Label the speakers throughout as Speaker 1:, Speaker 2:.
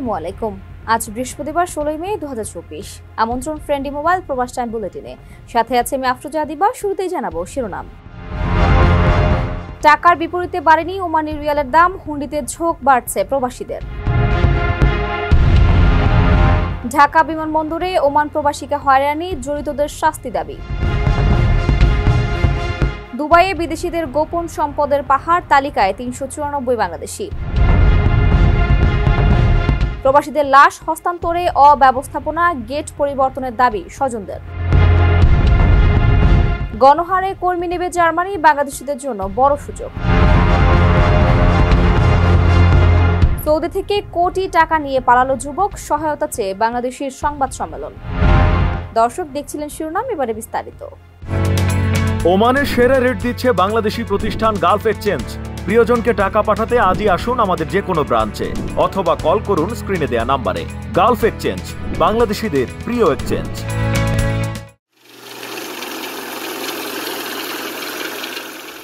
Speaker 1: আসসালামু আলাইকুম। আজ বৃহস্পতিবার 16 মে 2024। আমন্ত্রণ ফ্রেন্ডলি মোবাইল প্রবাস টাইম বুলেটিনে। সাথে আছে আমি আফরোজা দিবা। শুরুতেই জানাবো শিরোনাম। টাকার বিপরীতে বাড়েনি ওমানি রিয়ালের দাম, হুন্ডিতে ঝোঁক বাড়ছে প্রবাসীদের। ঢাকা বিমানবন্দরে ওমান প্রবাসীকে হয়রানি, জড়িতদের শাস্তি দাবি। দুবাইয়ে বিদেশিদের গোপন সম্পদের পাহাড়, তালিকায় 394 বাংলাদেশি। প্রবাসীদের লাশ হস্তান্তরে অব্যবস্থাপনা, গেট পরিবর্তনের দাবি স্বজনদের। গণহারে কর্মী নেবে জার্মানি, বাংলাদেশিদের জন্য বড় সুযোগ। সৌদি থেকে কোটি টাকা নিয়ে পালালো যুবক, সহায়তা চেয়ে বাংলাদেশের সংবাদ সম্মেলন। দর্শক দেখছিলেন শিরোনাম, এবারে বিস্তারিত।
Speaker 2: ওমানের সেরা রেট দিচ্ছে বাংলাদেশি প্রতিষ্ঠান গালফ এক্সচেঞ্জ। প্রিয়জনকে টাকা পাঠাতে আজই আসুন আমাদের যে কোনো ব্রাঞ্চে অথবা কল করুন স্ক্রিনে দেয়া নাম্বারে। গালফ এক্সচেঞ্জ, বাংলাদেশিদের প্রিয় এক্সচেঞ্জ।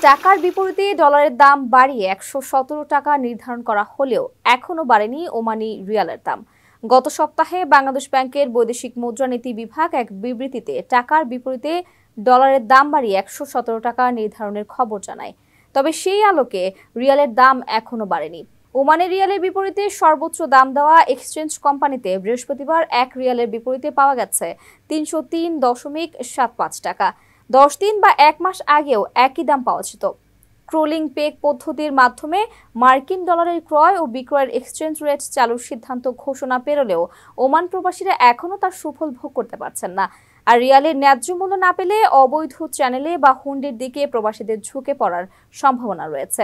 Speaker 1: টাকার বিপরীতে ডলারের দাম বাড়িয়ে 117 টাকা নির্ধারণ করা হলেও এখনো বাড়েনি ওমানি রিয়ালের দাম। গত সপ্তাহে বাংলাদেশ ব্যাংকের বৈদেশিক মুদ্রানীতি বিভাগ এক বিবৃতিতে টাকার বিপরীতে ডলারের দাম বাড়িয়ে 117 টাকা নির্ধারণের খবর জানায়। তবে সেই আলোকে রিয়ালের দাম এখনো বাড়েনি। ওমানের রিয়ালের বিপরীতে সর্বোচ্চ দাম দেওয়া এক্সচেঞ্জ কোম্পানিতে বৃহস্পতিবার এক রিয়ালের বিপরীতে পাওয়া গেছে 303.75 টাকা। 10 দিন বা 1 মাস আগেও একই দাম পাওয়া যেত। ক্রোলিং পেগ পদ্ধতির মাধ্যমে মার্কিন ডলারের ক্রয় ও বিক্রয়ের এক্সচেঞ্জ রেট চালুর সিদ্ধান্ত ঘোষণা পেরোলেও ওমান প্রবাসীরা এখনও তার সুফল ভোগ করতে পারছেন না। আর রিয়ালের ন্যায্য মূল্য না পেলে অবৈধ চ্যানেলে বা হুন্ডির দিকে প্রবাসীদের ঝুঁকে পড়ার সম্ভাবনা রয়েছে।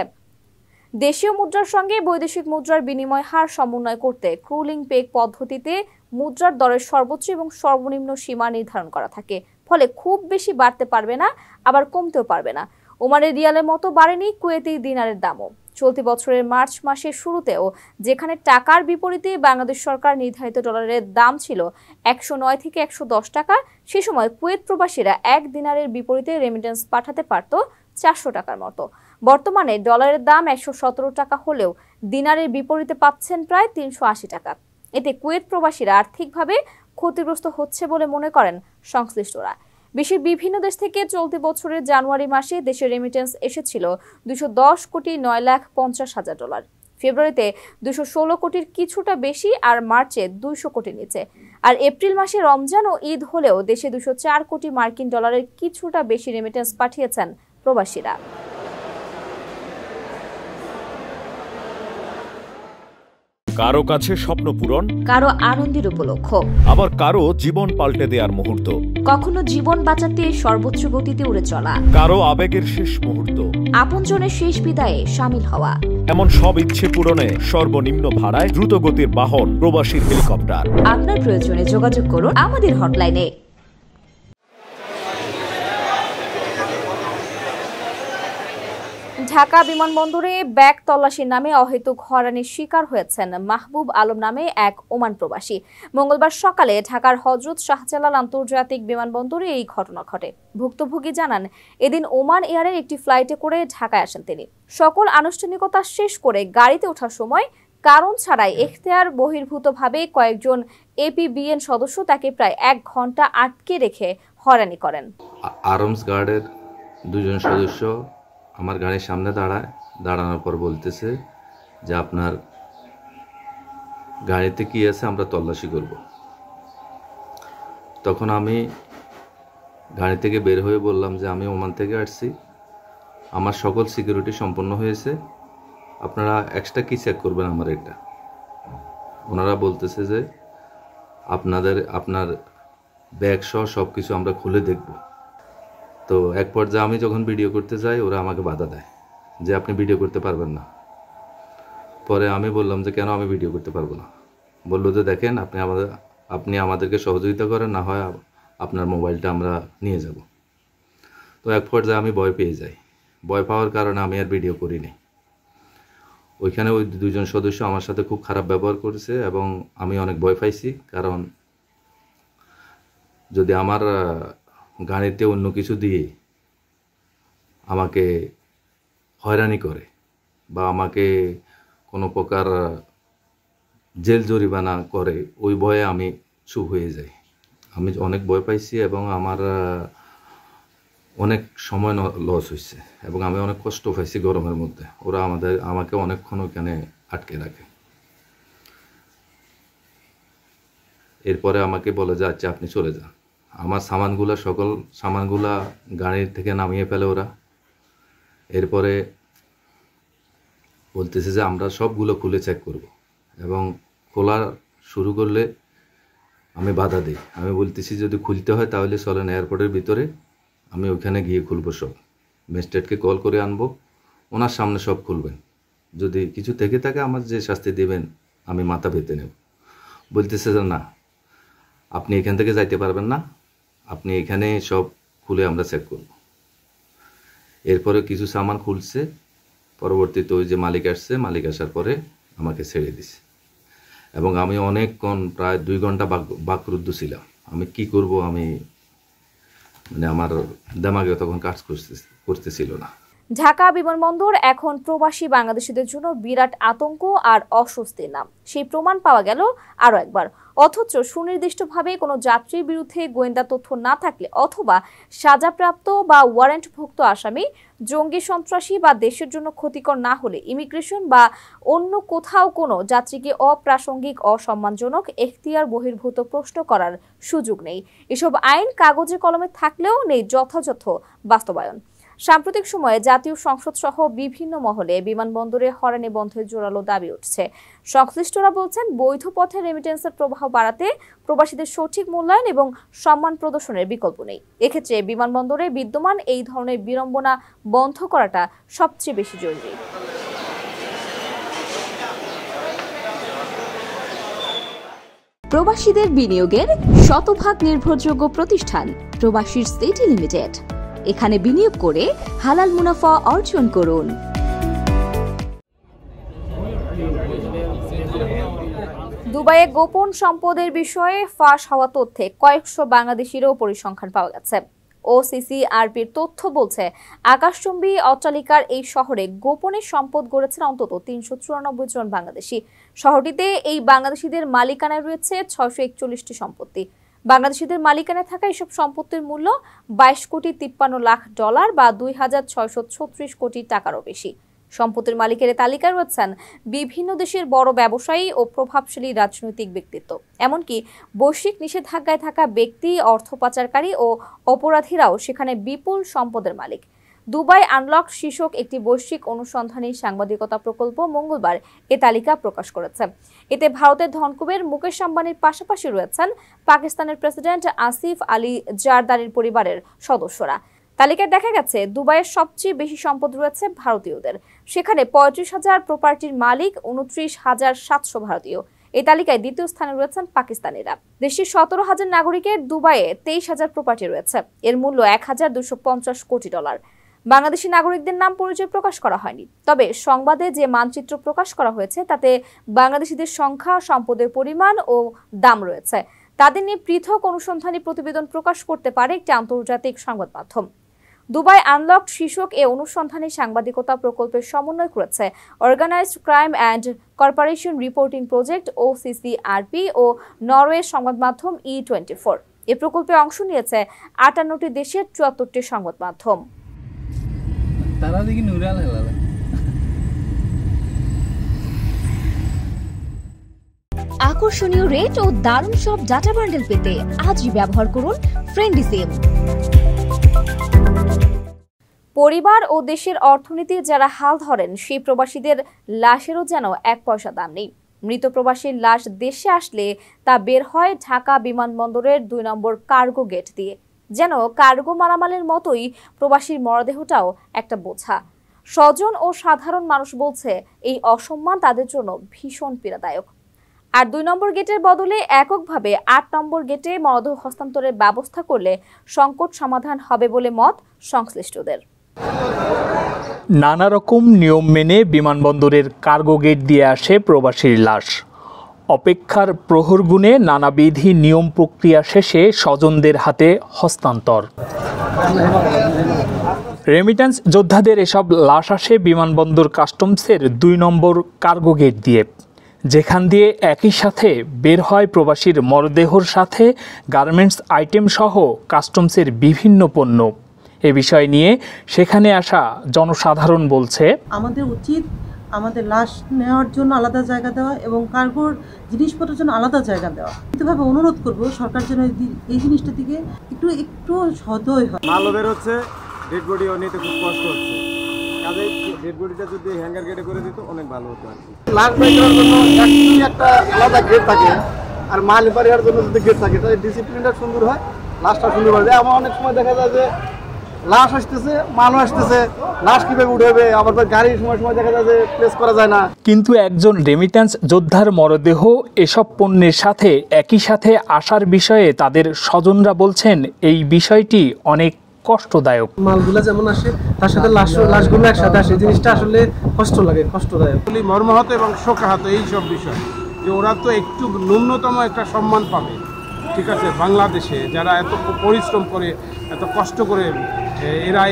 Speaker 1: দেশীয় মুদ্রার সঙ্গে বৈদেশিক মুদ্রার বিনিময় হার সমন্বয় করতে ক্রুলিং পেগ পদ্ধতিতে মুদ্রার দরের সর্বোচ্চ এবং সর্বনিম্ন সীমা নির্ধারণ করা থাকে। ফলে খুব বেশি বাড়তে পারবে না, আবার কমতেও পারবে না। ওমানের রিয়ালের মতো বাড়েনি কুয়েতি দিনারের দামও। চলতি বছরের মার্চ মাসের শুরুতেও যেখানে টাকার বিপরীতে বাংলাদেশ সরকার নির্ধারিত ডলারের দাম ছিল 109 থেকে 110 টাকা, সে সময় কুয়েত প্রবাসীরা 1 দিনারের বিপরীতে রেমিটেন্স পাঠাতে পারত 400 টাকার মতো। বর্তমানে ডলারের দাম 117 টাকা হলেও দিনারের বিপরীতে পাচ্ছেন প্রায় 380 টাকা। এতে কুয়েত প্রবাসীরা আর্থিকভাবে ক্ষতিগ্রস্ত হচ্ছে বলে মনে করেন সংশ্লিষ্টরা। বিশ্বের বিভিন্ন দেশ থেকে চলতি বছরের জানুয়ারি মাসে দেশে রেমিটেন্স এসেছিল 210,950,000 ডলার। ফেব্রুয়ারিতে 216 কোটির কিছুটা বেশি, আর মার্চে 200 কোটির নিচে। আর এপ্রিল মাসে রমজান ও ঈদ হলেও দেশে 204 কোটি মার্কিন ডলারের কিছুটা বেশি রেমিটেন্স পাঠিয়েছেন প্রবাসীরা।
Speaker 2: কারো কাছে স্বপ্ন পূরণ,
Speaker 1: কারো আনন্দের উপলক্ষ,
Speaker 2: আবার কারো জীবন পাল্টে দেওয়ার মুহূর্ত,
Speaker 1: কখনো জীবন বাঁচাতে সর্বোচ্চ গতিতে উড়ে চলা,
Speaker 2: কারো আবেগের শেষ মুহূর্ত,
Speaker 1: আপনজনের শেষ বিদায়ে শামিল হওয়া।
Speaker 2: এমন সব ইচ্ছে পূরণে সর্বনিম্ন ভাড়ায় দ্রুত গতির বাহন প্রবাসীর হেলিকপ্টার।
Speaker 1: আপনার প্রয়োজনে যোগাযোগ করুন আমাদের হটলাইনে। ঢাকা বিমানবন্দরে ব্যাগ তল্লাশির নামে অহেতুক হয়রানির শিকার হয়েছেন মাহবুব আলম নামে এক ওমান প্রবাসী। মঙ্গলবার সকালে ঢাকার হযরত শাহজালাল আন্তর্জাতিক বিমানবন্দরে এই ঘটনা ঘটে। ভুক্তভোগী জানান, এদিন ওমান এয়ারের একটি ফ্লাইটে করে ঢাকায় আসেন তিনি। সকল আনুষ্ঠানিকতা শেষ করে গাড়িতে ওঠার সময় কারণ ছাড়াই এখতিয়ার বহির্ভূতভাবে কয়েকজন এপিবিএন সদস্য তাকে প্রায় 1 ঘন্টা আটকে রেখে হয়রানি করেন।
Speaker 3: আর্মস গার্ডের 2 জন সদস্য আমার গাড়ির সামনে দাঁড়ানোর পর বলতেছে যে আপনার গাড়িতে কি আছে, আমরা তল্লাশি করব। তখন আমি গাড়ি থেকে বের হয়ে বললাম যে আমি ওমান থেকে আসছি, আমার সকল সিকিউরিটি সম্পন্ন হয়েছে, আপনারা এক্সট্রা কি চেক করবেন আমার এটা। ওনারা বলতেছে যে আপনার ব্যাগ সহ সব কিছু আমরা খুলে দেখব। তো এক পর্যায়ে আমি যখন ভিডিও করতে যাই, ওরা আমাকে বাধা দেয় যে আপনি ভিডিও করতে পারবেন না। পরে আমি বললাম যে কেন আমি ভিডিও করতে পারবো না। বললো যে দেখেন, আপনি আমাদেরকে সহযোগিতা করেন, না হয় আপনার মোবাইলটা আমরা নিয়ে যাব। তো এক পর্যায়ে আমি ভয় পেয়ে যাই। ভয় পাওয়ার কারণে আমি আর ভিডিও করিনি। ওইখানে ওই 2 জন সদস্য আমার সাথে খুব খারাপ ব্যবহার করেছে এবং আমি অনেক ভয় পাইছি। কারণ যদি আমার গাড়িতে অন্য কিছু দিয়ে আমাকে হয়রানি করে বা আমাকে কোনো প্রকার জেল জরিমানা করে, ওই ভয়ে আমি চুপ হয়ে যাই। আমি অনেক ভয় পাইছি এবং আমার অনেক সময় লস হয়েছে এবং আমি অনেক কষ্ট পাইছি গরমের মধ্যে। ওরা আমাকে অনেকক্ষণ ওখানে আটকে রাখে। এরপরে আমাকে বলে যে আচ্ছা আপনি চলে যান। আমার সকল সামানগুলা গাড়ির থেকে নামিয়ে ফেলে ওরা। এরপরে বলতেছে যে আমরা সবগুলো খুলে চেক করব এবং খোলা শুরু করলে আমি বাধা দিই। আমি বলতেছি যদি খুলতে হয় তাহলে চলেন এয়ারপোর্টের ভিতরে, আমি ওইখানে গিয়ে খুলবো সব। ম্যাজিস্ট্রেটকে কল করে আনবো, ওনার সামনে সব খুলবেন। যদি কিছু থেকে থাকে আমার যে শাস্তি দেবেন আমি মাথা পেতে নেব। বলতেছে যে না, আপনি এখান থেকে যাইতে পারবেন না, আপনি এখানে সব খুলে আমরা চেক করব। এরপরে কিছু সামান খুলছে, পরবর্তীতে ওই যে মালিক আসছে, মালিক আসার পরে আমাকে ছেড়ে দিছে এবং আমি অনেকক্ষণ প্রায় 2 ঘন্টা বাকরুদ্ধ ছিলাম। আমি কি করব, আমি আমার দিমাগে তখন কাজ করতেছিল না।
Speaker 1: ঢাকা বিমানবন্দর এখন প্রবাসী বাংলাদেশিদের জন্য বিরাট আতঙ্ক আর অস্বস্তির নাম। সেই প্রমাণ পাওয়া গেল আরও একবার। অথচ সুনির্দিষ্টভাবে কোনো যাত্রীর বিরুদ্ধে গোয়েন্দা তথ্য না থাকলে অথবা সাজাপ্রাপ্ত বা ওয়ারেন্টভুক্ত আসামি, জঙ্গি সন্ত্রাসী বা দেশের জন্য ক্ষতিকর না হলে ইমিগ্রেশন বা অন্য কোথাও কোনো যাত্রীকে অপ্রাসঙ্গিক, অসম্মানজনক, এখতিয়ার বহির্ভূত প্রশ্ন করার সুযোগ নেই। এসব আইন কাগজে কলমে থাকলেও নেই যথাযথ বাস্তবায়ন। সাম্প্রতিক সময়ে জাতীয় সংসদ সহ বিভিন্ন মহলে বিমানবন্দরে হয়রানি বন্ধের জোরালো দাবি উঠছে। সংশ্লিষ্টরা বলছেন, বৈধ পথে রেমিটেন্সের প্রবাহ বাড়াতে প্রবাসীদের সঠিক মূল্যায়ন এবং সম্মান প্রদর্শনের বিকল্প নেই। এক্ষেত্রে বিমানবন্দরে বিদ্যমান এই ধরনের বিড়ম্বনা বন্ধ করাটা সবচেয়ে বেশি জরুরি।
Speaker 4: প্রবাসীদের বিনিয়োগের শতভাগ নির্ভরযোগ্য প্রতিষ্ঠান প্রবাসীর সিটি লিমিটেড। এখানে বিনিয়োগ করে হালাল মুনাফা অর্জন করুন।
Speaker 1: দুবাইয়ে গোপন সম্পদের বিষয়ে ফাঁস হওয়া তথ্যে কয়েকশো বাংলাদেশিরও পরিসংখ্যান পাওয়া গেছে। OCCRPর তথ্য বলছে, আকাশচুম্বী অট্টালিকার এই শহরে গোপনে সম্পদ গড়েছেন অন্তত 394 জন বাংলাদেশি। শহরটিতে এই বাংলাদেশিদের মালিকানায় রয়েছে 641টি সম্পত্তি। বাংলাদেশিদের মালিকানায় থাকা এসব সম্পত্তির মূল্য $22,53,00,000 বা 2,636 কোটি টাকারও বেশি। সম্পত্তির মালিকের তালিকায় রয়েছেন বিভিন্ন দেশের বড় ব্যবসায়ী ও প্রভাবশালী রাজনৈতিক ব্যক্তিত্ব। এমনকি বৈশ্বিক নিষেধাজ্ঞায় থাকা ব্যক্তি, অর্থ পাচারকারী ও অপরাধীরাও সেখানে বিপুল সম্পদের মালিক। দুবাই আনলক শীর্ষক একটি বৈশ্বিক অনুসন্ধানী সাংবাদিকতা প্রকল্প মঙ্গলবার এ তালিকা প্রকাশ করেছে। এতে ভারতের ধনকুবের মুকেশ আম্বানির পাশাপাশি রয়েছেন পাকিস্তানের প্রেসিডেন্ট আসিফ আলী জারদারির পরিবারের সদস্যরা। তালিকায় দেখা গেছে, দুবাইয়ের সবচেয়ে বেশি সম্পদ রয়েছে ভারতীয়দের। সেখানে 35,000 প্রপার্টির মালিক, 29,700 ভারতীয়। এই তালিকায় দ্বিতীয় স্থানে রয়েছেন পাকিস্তানিরা। দেশটির 17,000 নাগরিকের দুবাইয়ে 23,000 প্রপার্টি রয়েছে। এর মূল্য $1,250 কোটি। বাংলাদেশি নাগরিকদের নাম পরিচয় প্রকাশ করা হয়নি। তবে সংবাদে যে মানচিত্র প্রকাশ করা হয়েছে তাতে বাংলাদেশিদের সংখ্যা, সম্পদের পরিমাণ ও দাম রয়েছে। তাদের নিয়ে পৃথক অনুসন্ধানী প্রতিবেদন প্রকাশ করতে পারে একটি আন্তর্জাতিক সংবাদ মাধ্যম। দুবাই আনলক শীর্ষক এ অনুসন্ধানী সাংবাদিকতা প্রকল্পের সমন্বয় করেছে organised crime and corporation reporting project OCCRP ও নরওয়ের সংবাদ মাধ্যম E24। এ প্রকল্পে অংশ নিয়েছে 58টি দেশের 74টি সংবাদ মাধ্যম।
Speaker 4: আকর্ষণীয় রেট ও দারুণ সব ডাটা বান্ডেল পেতে আজই ব্যবহার করুন ফ্রেন্ডলি সিম।
Speaker 1: পরিবার ও দেশের অর্থনীতির যারা হাল ধরেন, সেই প্রবাসীদের লাশেরও যেন 1 পয়সা দাম নেই। মৃত প্রবাসীর লাশ দেশে আসলে তা বের হয় ঢাকা বিমানবন্দরের 2 নম্বর কার্গো গেট দিয়ে। যেন কার্গো মালামালের মতোই প্রবাসীর মরদেহটাও একটা বোঝা। স্বজন ও সাধারণ মানুষ বলছে, এই অসম্মান তাদের জন্য ভীষণ পীড়াদায়ক। আর 2 নম্বর গেটের বদলে এককভাবে 8 নম্বর গেটে মরদেহ হস্তান্তরের ব্যবস্থা করলে সংকট সমাধান হবে বলে মত সংশ্লিষ্টদের।
Speaker 5: নানা রকম নিয়ম মেনে বিমানবন্দরের কার্গো গেট দিয়ে আসে প্রবাসীর লাশ। অপেক্ষার প্রহর গুণে নানাবিধি নিয়ম প্রক্রিয়া শেষে স্বজনদের হাতে হস্তান্তর। রেমিট্যান্স যোদ্ধাদের এসব লাশ আসে বিমানবন্দর কাস্টমসের 2 নম্বর কার্গো গেট দিয়ে। যেখান দিয়ে একই সাথে বের হয় প্রবাসীর মরদেহর সাথে গার্মেন্টস আইটেম সহ কাস্টমসের বিভিন্ন পণ্য। এ বিষয় নিয়ে সেখানে আসা জনসাধারণ বলছে,
Speaker 6: আমাদের উচিত আমাদের লাশ নেওয়ার জন্য আলাদা জায়গা দেওয়া এবং কার্গোর জিনিসপত্রের জন্য আলাদা জায়গা দেওয়া। কিন্তু অনুরোধ করব সরকার যেন এই জিনিসটা দিকে একটু সদয় হয়।
Speaker 7: মালও বের হচ্ছে, ডেড বডিও নিতে খুব কষ্ট হচ্ছে, কাজে ডেড বডিটা যদি হ্যাঙ্গার গেটে করে দিত অনেক ভালো হতো আর কি। লাশ বের করার জন্য একটা আলাদা গেট থাকে, আর মাল বের জন্য যদি গেট থাকে তাহলে ডিসিপ্লিনটা সুন্দর হয়, লাশটা সুন্দর হয়। আমার অনেক সময় দেখা যায় যে লাশ আসতেছে, মালও আসতেছে, লাশ কিভাবে উঠবে, আবার গাড়ির সময় দেখা যায় যে প্লেস করা যায় না।
Speaker 5: কিন্তু একজন রেমিট্যান্স যোদ্ধার মরদেহ এসব পণ্যের সাথে একই সাথে আসার বিষয়ে তাদের স্বজনরা বলছেন এই বিষয়টি অনেক কষ্টদায়ক।
Speaker 8: মালগুলো যেমন আসে তার সাথে লাশগুলো একসাথে আসে, জিনিসটা আসলে কষ্টদায়ক।
Speaker 7: মর্মাহত এবং শোকাহত এই সব বিষয়, যে ওরা তো একটু ন্যূনতম একটা সম্মান পাবে, ঠিক আছে। বাংলাদেশে যারা এত পরিশ্রম করে এত কষ্ট করে এরা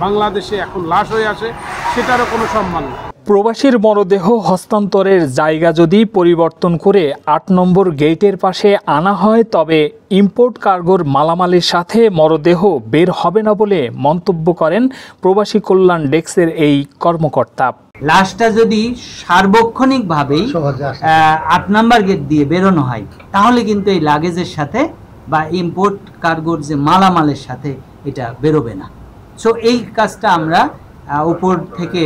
Speaker 7: বাংলাদেশে এখন লাশ হয়ে আসে, সেটারও কোনো সম্মান নেই।
Speaker 5: প্রবাসীর মরদেহ হস্তান্তরের জায়গা যদি পরিবর্তন করে ৮ নম্বর গেটের পাশে আনা হয়, তবে ইম্পোর্ট কার্গোর মালামালের সাথে মরদেহ বের হবে না বলে মন্তব্য করেন প্রবাসী কল্যাণ ডেস্কের এই কর্মকর্তা।
Speaker 9: লাশটা যদি সার্বক্ষণিকভাবেই ৮ নম্বর গেট দিয়ে বেরোনো হয়, তাহলে কিন্তু এই লাগেজের সাথে বা ইম্পোর্ট কার্গোর যে মালামালের সাথে এটা বেরোবে না। সো এই কাজটা আমরা উপর থেকে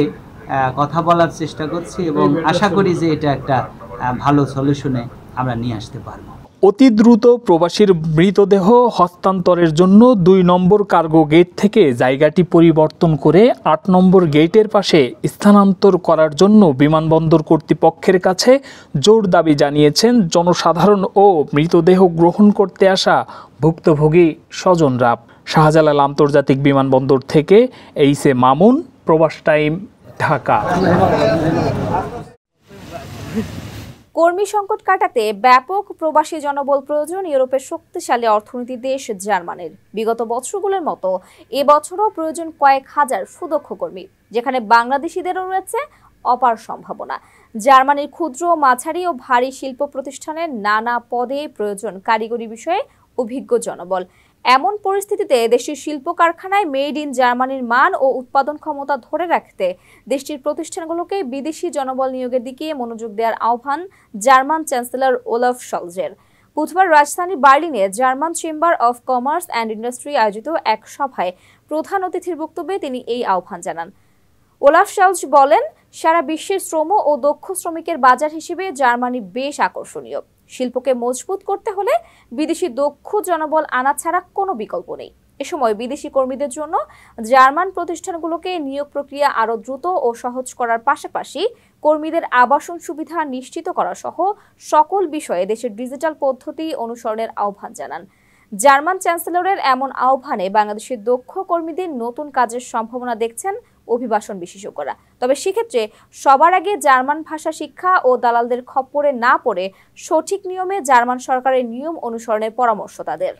Speaker 9: কথা বলার চেষ্টা করছি এবং আশা করি যে এটা একটা ভালো সলিউশনে আমরা নিয়ে আসতে পারবো।
Speaker 5: অতি দ্রুত প্রবাসীর মৃতদেহ হস্তান্তরের জন্য ২ নম্বর কার্গো গেট থেকে জায়গাটি পরিবর্তন করে ৮ নম্বর গেটের পাশে স্থানান্তর করার জন্য বিমানবন্দর কর্তৃপক্ষের কাছে জোর দাবি জানিয়েছেন জনসাধারণ ও মৃতদেহ গ্রহণ করতে আসা ভুক্তভোগী স্বজনরা। শাহজালাল আন্তর্জাতিক বিমানবন্দর থেকে এইসে মামুন, প্রবাস টাইম, ঢাকা।
Speaker 1: কর্মী সংকট কাটাতে ব্যাপক প্রবাসী জনবল প্রয়োজন ইউরোপের শক্তিশালী অর্থনীতি দেশ জার্মানির। বিগত বছরগুলোর মতো এবছরও প্রয়োজন কয়েক হাজার সুদক্ষ কর্মী, যেখানে বাংলাদেশিদেরও রয়েছে অপার সম্ভাবনা। জার্মানির ক্ষুদ্র, মাঝারি ও ভারী শিল্প প্রতিষ্ঠানের নানা পদে প্রয়োজন কারিগরি বিষয়ে অভিজ্ঞ জনবল। এমন পরিস্থিতিতে দেশটির শিল্প কারখানায় মেড ইন জার্মানির মান ও উৎপাদন ক্ষমতা ধরে রাখতে দেশটির প্রতিষ্ঠানগুলোকে বিদেশি জনবল নিয়োগের দিকে মনোযোগ দেওয়ার আহ্বান জার্মান চ্যান্সেলর ওলাফ শলজের। বুধবার রাজধানী বার্লিনে German chamber of commerce and industry আয়োজিত এক সভায় প্রধান অতিথির বক্তব্যে তিনি এই আহ্বান জানান। ওলাফ শলজ বলেন, সারা বিশ্বের শ্রম ও দক্ষ শ্রমিকের বাজার হিসেবে জার্মানি বেশ আকর্ষণীয়। শিল্পকে মজবুত করতে হলে বিদেশি দক্ষ জনবল আনা ছাড়া কোনো বিকল্প নেই। এ সময় বিদেশি কর্মীদের জন্য জার্মান প্রতিষ্ঠানগুলোকে নিয়োগ প্রক্রিয়া আরও দ্রুত ও সহজ করার পাশাপাশি কর্মীদের আবাসন সুবিধা নিশ্চিত করা সহ সকল বিষয়ে দেশের ডিজিটাল পদ্ধতি অনুসরণের আহ্বান জানান। জার্মান চ্যান্সেলরের এমন আহ্বানে বাংলাদেশের দক্ষ কর্মীদের নতুন কাজের সম্ভাবনা দেখছেন অভিবাসন বিশেষজ্ঞরা। তবে সেক্ষেত্রে সবার আগে জার্মান ভাষা শিক্ষা ও দালালদের খপ্পরে না পড়ে সঠিক নিয়মে জার্মান সরকারের নিয়ম অনুসরণের পরামর্শ তাদের।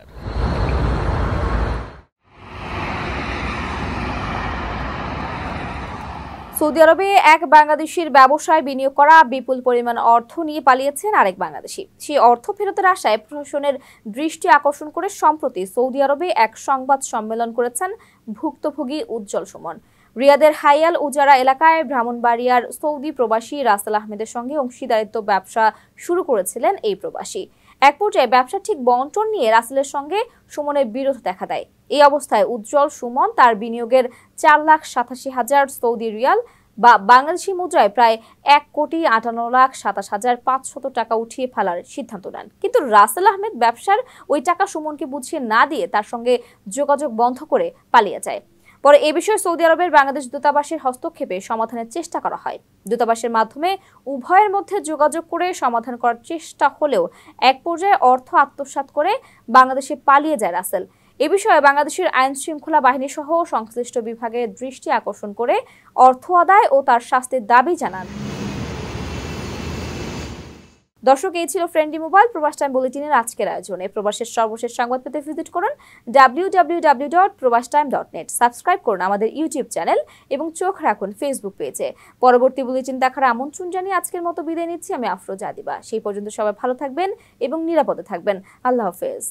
Speaker 1: সৌদি আরবে এক বাংলাদেশির ব্যবসায় বিনিয়োগ করা বিপুল পরিমাণ অর্থ নিয়ে পালিয়েছেন আরেক বাংলাদেশি। সেই অর্থ ফেরতের আশায় প্রশাসনের দৃষ্টি আকর্ষণ করে সম্প্রতি সৌদি আরবে এক সংবাদ সম্মেলন করেছেন ভুক্তভোগী উজ্জ্বল সুমন। রিয়াদের হাইয়াল উজারা এলাকায় ব্রাহ্মণবাড়িয়ার সৌদি প্রবাসী রাসেল আহমেদের সঙ্গে অংশীদারিত্ব ব্যবসা শুরু করেছিলেন এই প্রবাসী। এক পর্যায়ে ব্যবসা ঠিক বন্টন নিয়ে রাসেলের সঙ্গে সুমনের বিরোধ দেখা দেয়। এই অবস্থায় উজ্জ্বল সুমন তার বিনিয়োগের 4,87,000 সৌদি রিয়াল বা বাংলাদেশি মুদ্রায় প্রায় 1,58,27,500 টাকা উঠিয়ে ফেলার সিদ্ধান্ত নেন। কিন্তু রাসেল আহমেদ ব্যবসার ওই টাকা সুমনকে বুঝিয়ে না দিয়ে তার সঙ্গে যোগাযোগ বন্ধ করে পালিয়ে যায়। পরে এ বিষয়ে সৌদি আরবের বাংলাদেশ দূতাবাসের হস্তক্ষেপে সমাধানের চেষ্টা করা হয়। দূতাবাসের মাধ্যমে উভয়ের মধ্যে যোগাযোগ করে সমাধান করার চেষ্টা হলেও এক পর্যায়ে অর্থ আত্মসাৎ করে বাংলাদেশে পালিয়ে যায় রাসেল। এ বিষয়ে বাংলাদেশের আইন শৃঙ্খলা বাহিনী সহ সংশ্লিষ্ট বিভাগের দৃষ্টি আকর্ষণ করে অর্থ আদায় ও তার শাস্তির দাবি জানান। দর্শক, এই ছিল ফ্রেন্ডলি মোবাইল প্রবাস টাইম বুলেটিনের আজকের আয়োজনে। প্রবাসের সর্বশেষ সংবাদ পেতে ভিজিট করুন www.probastime.net। সাবস্ক্রাইব করুন আমাদের ইউটিউব চ্যানেল এবং চোখ রাখুন ফেসবুক পেজে। পরবর্তী বুলেটিন দেখার আমন্ত্রণ জানিয়ে আজকের মতো বিদায় নিচ্ছি আমি আফরোজা আদিবা। সেই পর্যন্ত সবাই ভালো থাকবেন এবং নিরাপদে থাকবেন। আল্লাহ হাফেজ।